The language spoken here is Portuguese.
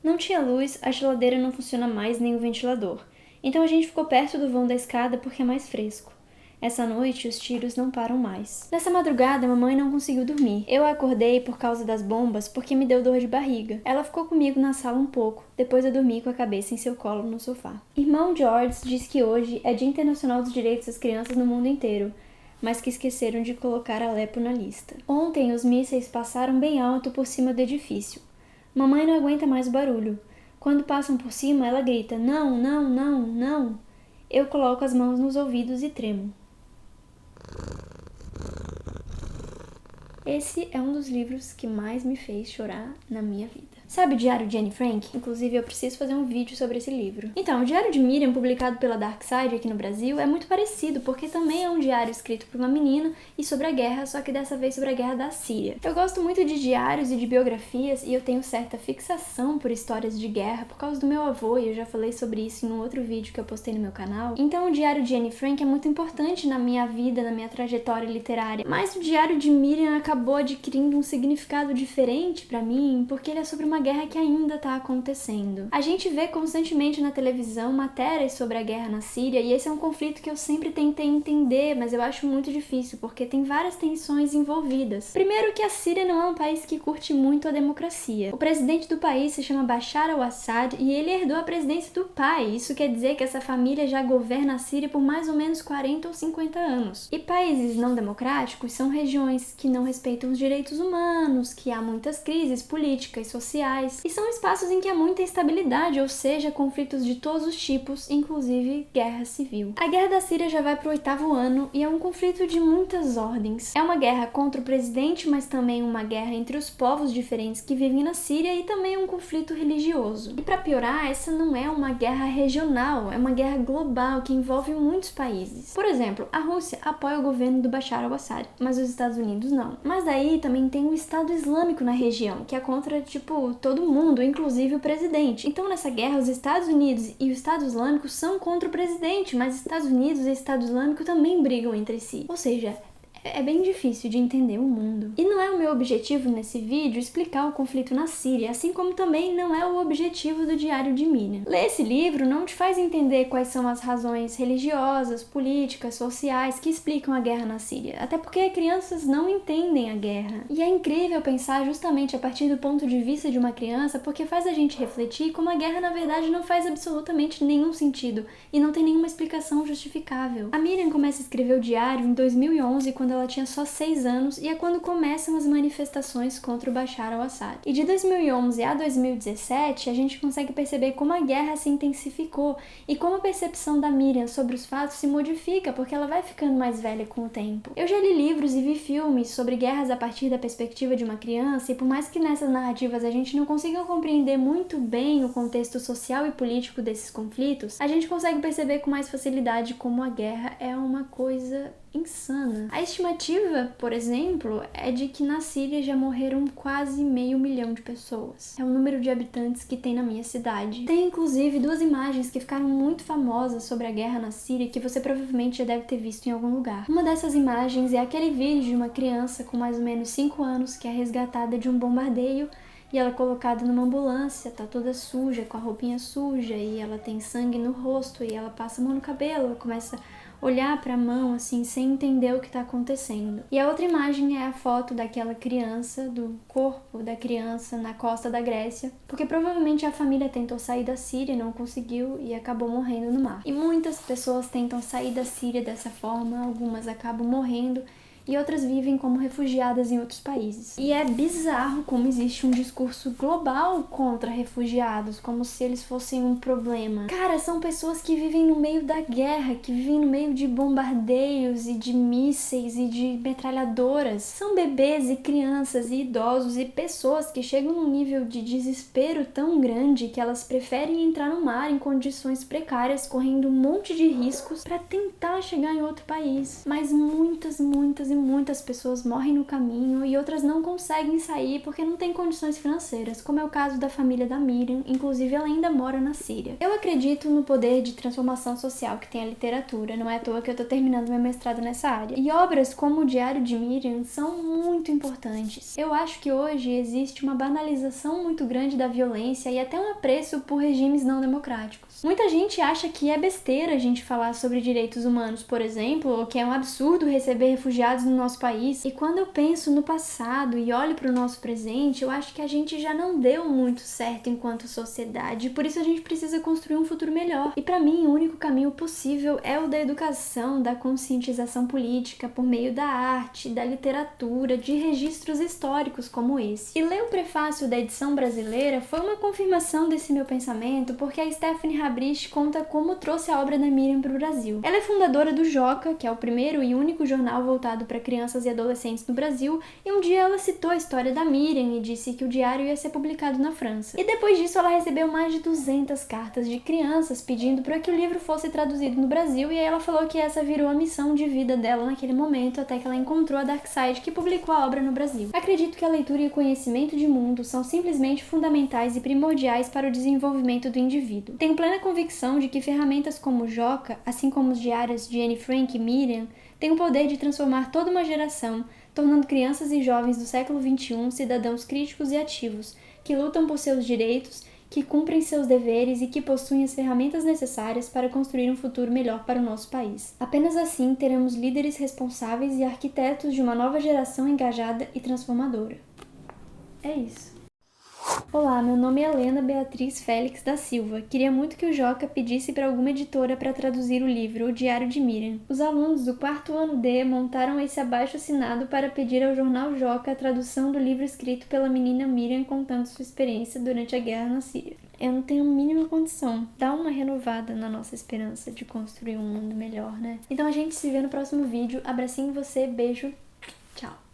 Não tinha luz, a geladeira não funciona mais nem o ventilador. Então a gente ficou perto do vão da escada porque é mais fresco. Essa noite, os tiros não param mais. Nessa madrugada, a mamãe não conseguiu dormir. Eu a acordei por causa das bombas porque me deu dor de barriga. Ela ficou comigo na sala um pouco, depois eu dormi com a cabeça em seu colo no sofá. Irmão George diz que hoje é Dia Internacional dos Direitos das Crianças no mundo inteiro, mas que esqueceram de colocar Alepo na lista. Ontem, os mísseis passaram bem alto por cima do edifício. Mamãe não aguenta mais o barulho. Quando passam por cima, ela grita, não, não, não, não. Eu coloco as mãos nos ouvidos e tremo. Esse é um dos livros que mais me fez chorar na minha vida. Sabe o Diário de Anne Frank? Inclusive, eu preciso fazer um vídeo sobre esse livro. Então, o Diário de Miriam, publicado pela Dark Side aqui no Brasil, é muito parecido, porque também é um diário escrito por uma menina e sobre a guerra, só que dessa vez sobre a guerra da Síria. Eu gosto muito de diários e de biografias, e eu tenho certa fixação por histórias de guerra por causa do meu avô, e eu já falei sobre isso em um outro vídeo que eu postei no meu canal. Então, o Diário de Anne Frank é muito importante na minha vida, na minha trajetória literária. Mas o Diário de Miriam acabou adquirindo um significado diferente pra mim, porque ele é sobre uma guerra que ainda tá acontecendo. A gente vê constantemente na televisão matérias sobre a guerra na Síria, e esse é um conflito que eu sempre tentei entender, mas eu acho muito difícil, porque tem várias tensões envolvidas. Primeiro que a Síria não é um país que curte muito a democracia. O presidente do país se chama Bashar al-Assad, e ele herdou a presidência do pai. Isso quer dizer que essa família já governa a Síria por mais ou menos 40 ou 50 anos. E países não democráticos são regiões que não respeitam os direitos humanos, que há muitas crises políticas, sociais, e são espaços em que há muita instabilidade, ou seja, conflitos de todos os tipos, inclusive guerra civil. A guerra da Síria já vai pro 8º ano e é um conflito de muitas ordens. É uma guerra contra o presidente, mas também uma guerra entre os povos diferentes que vivem na Síria e também um conflito religioso. E para piorar, essa não é uma guerra regional, é uma guerra global que envolve muitos países. Por exemplo, a Rússia apoia o governo do Bashar al-Assad, mas os Estados Unidos não. Mas daí também tem um Estado Islâmico na região, que é contra, todo mundo, inclusive o presidente. Então, nessa guerra, os Estados Unidos e o Estado Islâmico são contra o presidente, mas os Estados Unidos e o Estado Islâmico também brigam entre si. Ou seja, é bem difícil de entender o mundo. E não é o meu objetivo nesse vídeo explicar o conflito na Síria, assim como também não é o objetivo do Diário de Miriam. Ler esse livro não te faz entender quais são as razões religiosas, políticas, sociais que explicam a guerra na Síria, até porque crianças não entendem a guerra. E é incrível pensar justamente a partir do ponto de vista de uma criança, porque faz a gente refletir como a guerra na verdade não faz absolutamente nenhum sentido e não tem nenhuma explicação justificável. A Miriam começa a escrever o diário em 2011, quando ela tinha só 6 anos, e é quando começam as manifestações contra o Bashar al-Assad. E de 2011 a 2017, a gente consegue perceber como a guerra se intensificou e como a percepção da Miriam sobre os fatos se modifica, porque ela vai ficando mais velha com o tempo. Eu já li livros e vi filmes sobre guerras a partir da perspectiva de uma criança, e por mais que nessas narrativas a gente não consiga compreender muito bem o contexto social e político desses conflitos, a gente consegue perceber com mais facilidade como a guerra é uma coisa insana. A estimativa, por exemplo, é de que na Síria já morreram quase 500 mil de pessoas. É o número de habitantes que tem na minha cidade. Tem inclusive 2 imagens que ficaram muito famosas sobre a guerra na Síria que você provavelmente já deve ter visto em algum lugar. Uma dessas imagens é aquele vídeo de uma criança com mais ou menos 5 anos que é resgatada de um bombardeio e ela é colocada numa ambulância, tá toda suja, com a roupinha suja, e ela tem sangue no rosto, e ela passa a mão no cabelo, ela começa a olhar pra mão, assim, sem entender o que tá acontecendo. E a outra imagem é a foto daquela criança, do corpo da criança na costa da Grécia, porque provavelmente a família tentou sair da Síria, não conseguiu e acabou morrendo no mar. E muitas pessoas tentam sair da Síria dessa forma, algumas acabam morrendo, e outras vivem como refugiadas em outros países. E é bizarro como existe um discurso global contra refugiados, como se eles fossem um problema. Cara, são pessoas que vivem no meio da guerra, que vivem no meio de bombardeios e de mísseis e de metralhadoras. São bebês e crianças e idosos e pessoas que chegam num nível de desespero tão grande que elas preferem entrar no mar em condições precárias, correndo um monte de riscos para tentar chegar em outro país. Mas muitas muitas pessoas morrem no caminho e outras não conseguem sair porque não têm condições financeiras, como é o caso da família da Miriam, inclusive ela ainda mora na Síria. Eu acredito no poder de transformação social que tem a literatura, não é à toa que eu tô terminando meu mestrado nessa área. E obras como o Diário de Miriam são muito importantes. Eu acho que hoje existe uma banalização muito grande da violência e até um apreço por regimes não democráticos. Muita gente acha que é besteira a gente falar sobre direitos humanos, por exemplo, ou que é um absurdo receber refugiados no nosso país. E quando eu penso no passado e olho para o nosso presente, eu acho que a gente já não deu muito certo enquanto sociedade, e por isso a gente precisa construir um futuro melhor. E para mim, o único caminho possível é o da educação, da conscientização política, por meio da arte, da literatura, de registros históricos como esse. E ler o prefácio da edição brasileira foi uma confirmação desse meu pensamento, porque a Stephanie Habrich conta como trouxe a obra da Miriam para o Brasil. Ela é fundadora do Joca, que é o primeiro e único jornal voltado para crianças e adolescentes no Brasil, e um dia ela citou a história da Miriam e disse que o diário ia ser publicado na França. E depois disso ela recebeu mais de 200 cartas de crianças pedindo para que o livro fosse traduzido no Brasil, e aí ela falou que essa virou a missão de vida dela naquele momento, até que ela encontrou a Darkside, que publicou a obra no Brasil. Acredito que a leitura e o conhecimento de mundo são simplesmente fundamentais e primordiais para o desenvolvimento do indivíduo. Tenho plena convicção de que ferramentas como o Joca, assim como os diários de Anne Frank e Miriam, têm o poder de transformar toda uma geração, tornando crianças e jovens do século XXI cidadãos críticos e ativos, que lutam por seus direitos, que cumprem seus deveres e que possuem as ferramentas necessárias para construir um futuro melhor para o nosso país. Apenas assim teremos líderes responsáveis e arquitetos de uma nova geração engajada e transformadora. É isso. Olá, meu nome é Helena Beatriz Félix da Silva. Queria muito que o Joca pedisse para alguma editora para traduzir o livro O Diário de Miriam. Os alunos do 4º ano D montaram esse abaixo-assinado para pedir ao jornal Joca a tradução do livro escrito pela menina Miriam contando sua experiência durante a guerra na Síria. Eu não tenho a mínima condição. Dá uma renovada na nossa esperança de construir um mundo melhor, né? Então a gente se vê no próximo vídeo. Abracinho em você, beijo, tchau!